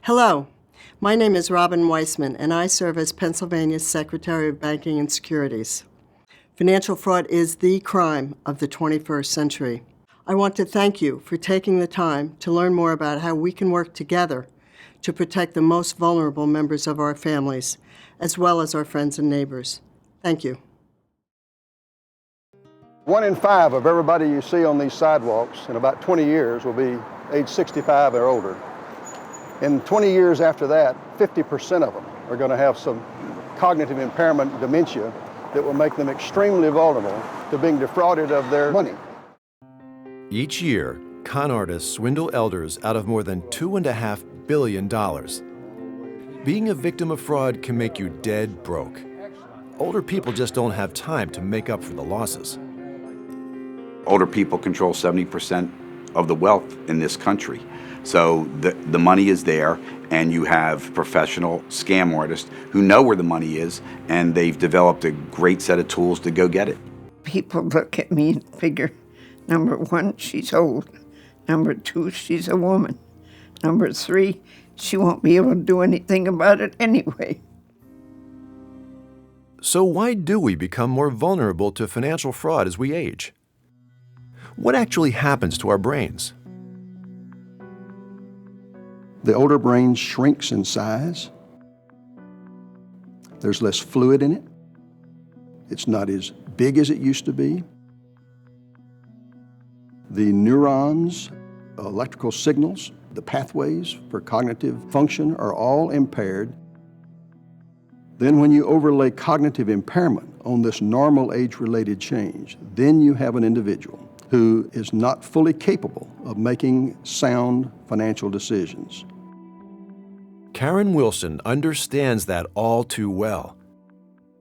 Hello, my name is Robin Weissman, and I serve as Pennsylvania's Secretary of Banking and Securities. Financial fraud is the crime of the 21st century. I want to thank you for taking the time to learn more about how we can work together to protect the most vulnerable members of our families, as well as our friends and neighbors. Thank you. 1 in 5 of everybody you see on these sidewalks in about 20 years will be age 65 or older. In 20 years after that, 50% of them are going to have some cognitive impairment, dementia, that will make them extremely vulnerable to being defrauded of their money. Each year, con artists swindle elders out of more than $2.5 billion. Being a victim of fraud can make you dead broke. Older people just don't have time to make up for the losses. Older people control 70% of the wealth in this country. So the money is there, and you have professional scam artists who know where the money is, and they've developed a great set of tools to go get it. People look at me and figure, number 1, she's old. Number 2, she's a woman. Number 3, she won't be able to do anything about it anyway. So why do we become more vulnerable to financial fraud as we age? What actually happens to our brains? The older brain shrinks in size. There's less fluid in it. It's not as big as it used to be. The neurons, electrical signals, the pathways for cognitive function are all impaired. Then when you overlay cognitive impairment on this normal age-related change, then you have an individual who is not fully capable of making sound financial decisions. Karen Wilson understands that all too well.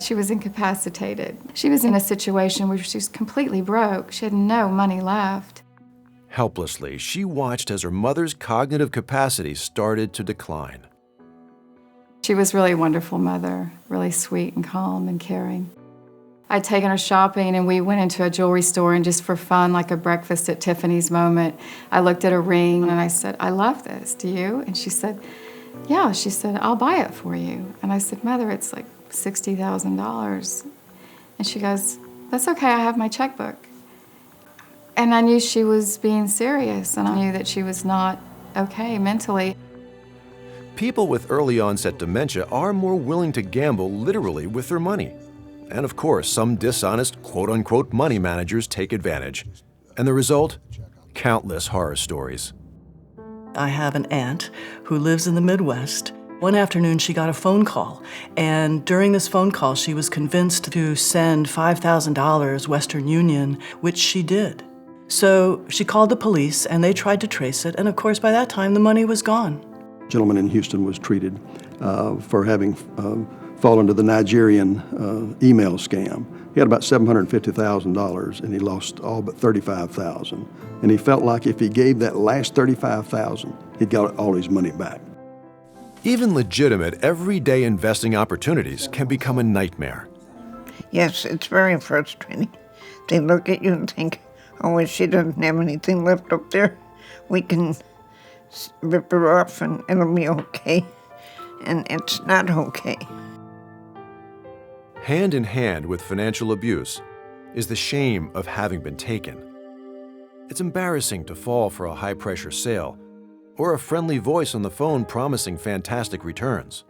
She was incapacitated. She was in a situation where she was completely broke. She had no money left. Helplessly, she watched as her mother's cognitive capacity started to decline. She was really a wonderful mother, really sweet and calm and caring. I'd taken her shopping, and we went into a jewelry store, and just for fun, like a breakfast at Tiffany's moment, I looked at her ring and I said, "I love this, do you?" And she said, "Yeah." She said, "I'll buy it for you." And I said, "Mother, it's like $60,000. And she goes, "That's okay, I have my checkbook." And I knew she was being serious, and I knew that she was not okay mentally. People with early onset dementia are more willing to gamble literally with their money. And of course, some dishonest quote-unquote money managers take advantage. And the result? Countless horror stories. I have an aunt who lives in the Midwest. One afternoon, she got a phone call, and during this phone call, she was convinced to send $5,000 Western Union, which she did. So she called the police, and they tried to trace it, and of course, by that time, the money was gone. A gentleman in Houston was treated for having fallen to the Nigerian email scam. He had about $750,000, and he lost all but $35,000. And he felt like if he gave that last $35,000, he'd got all his money back. Even legitimate, everyday investing opportunities can become a nightmare. Yes, it's very frustrating. They look at you and think, "Oh, she doesn't have anything left up there. We can rip her off and it'll be okay." And it's not okay. Hand in hand with financial abuse is the shame of having been taken. It's embarrassing to fall for a high-pressure sale or a friendly voice on the phone promising fantastic returns.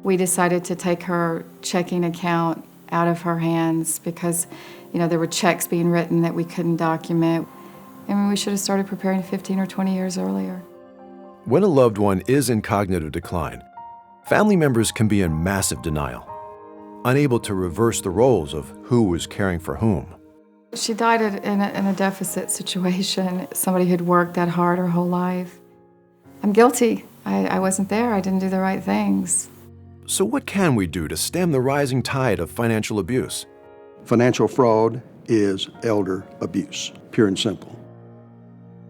We decided to take her checking account out of her hands because, there were checks being written that we couldn't document. We should have started preparing 15 or 20 years earlier. When a loved one is in cognitive decline, family members can be in massive denial, unable to reverse the roles of who was caring for whom. She died in a deficit situation, somebody who'd worked that hard her whole life. I'm guilty. I wasn't there. I didn't do the right things. So what can we do to stem the rising tide of financial abuse? Financial fraud is elder abuse, pure and simple.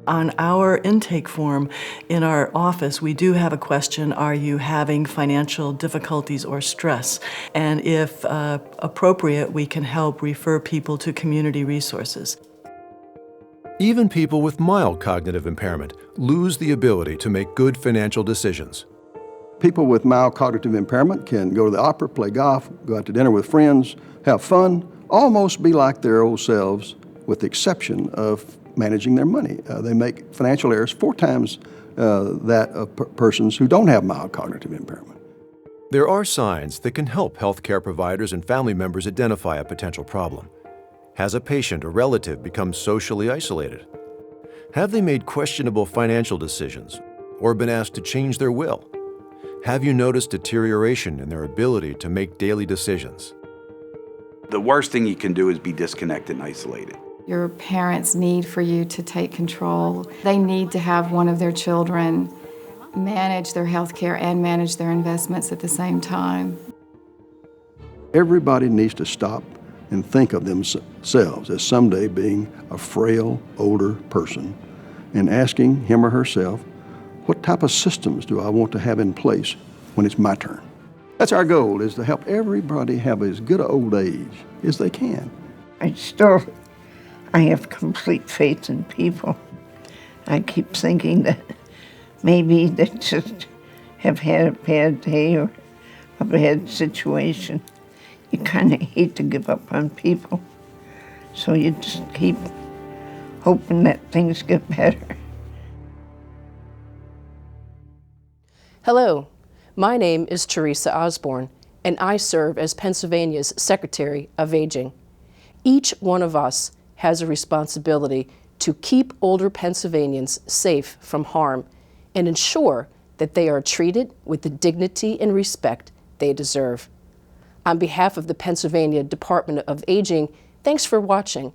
On our intake form in our office, we do have a question, are you having financial difficulties or stress? And if appropriate, we can help refer people to community resources. Even people with mild cognitive impairment lose the ability to make good financial decisions. People with mild cognitive impairment can go to the opera, play golf, go out to dinner with friends, have fun, almost be like their old selves, with the exception of managing their money. They make financial errors 4 times that of persons who don't have mild cognitive impairment. There are signs that can help healthcare providers and family members identify a potential problem. Has a patient or relative become socially isolated? Have they made questionable financial decisions or been asked to change their will? Have you noticed deterioration in their ability to make daily decisions? The worst thing you can do is be disconnected and isolated. Your parents need for you to take control. They need to have one of their children manage their health care and manage their investments at the same time. Everybody needs to stop and think of themselves as someday being a frail, older person and asking him or herself, what type of systems do I want to have in place when it's my turn? That's our goal, is to help everybody have as good an old age as they can. I have complete faith in people. I keep thinking that maybe they just have had a bad day or a bad situation. You kind of hate to give up on people, so you just keep hoping that things get better. Hello, my name is Teresa Osborne, and I serve as Pennsylvania's Secretary of Aging. Each one of us has a responsibility to keep older Pennsylvanians safe from harm and ensure that they are treated with the dignity and respect they deserve. On behalf of the Pennsylvania Department of Aging, thanks for watching.